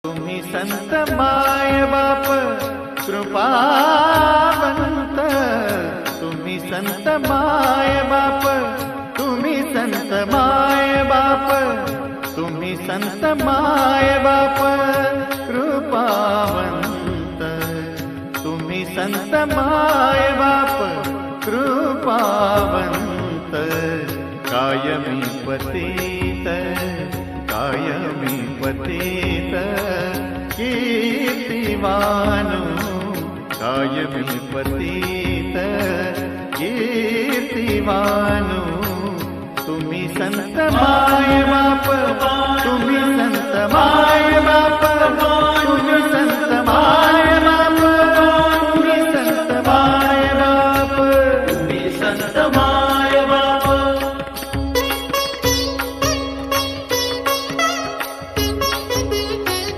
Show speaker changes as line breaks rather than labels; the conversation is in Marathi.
तुम्ही संत माय बाप कृपावंत, तुम्ही संत माय बाप, तुम्ही संत माय बाप, तुम्ही संत माय बाप कृपावंत, तुम्ही संत माय बाप कृपावंत, कायमी पतित कायमी पतित कीर्तिवानु, कायमी पतित कीर्तिवानु, तुम्ही संत माय बाप, तुम्ही संत माय बाप,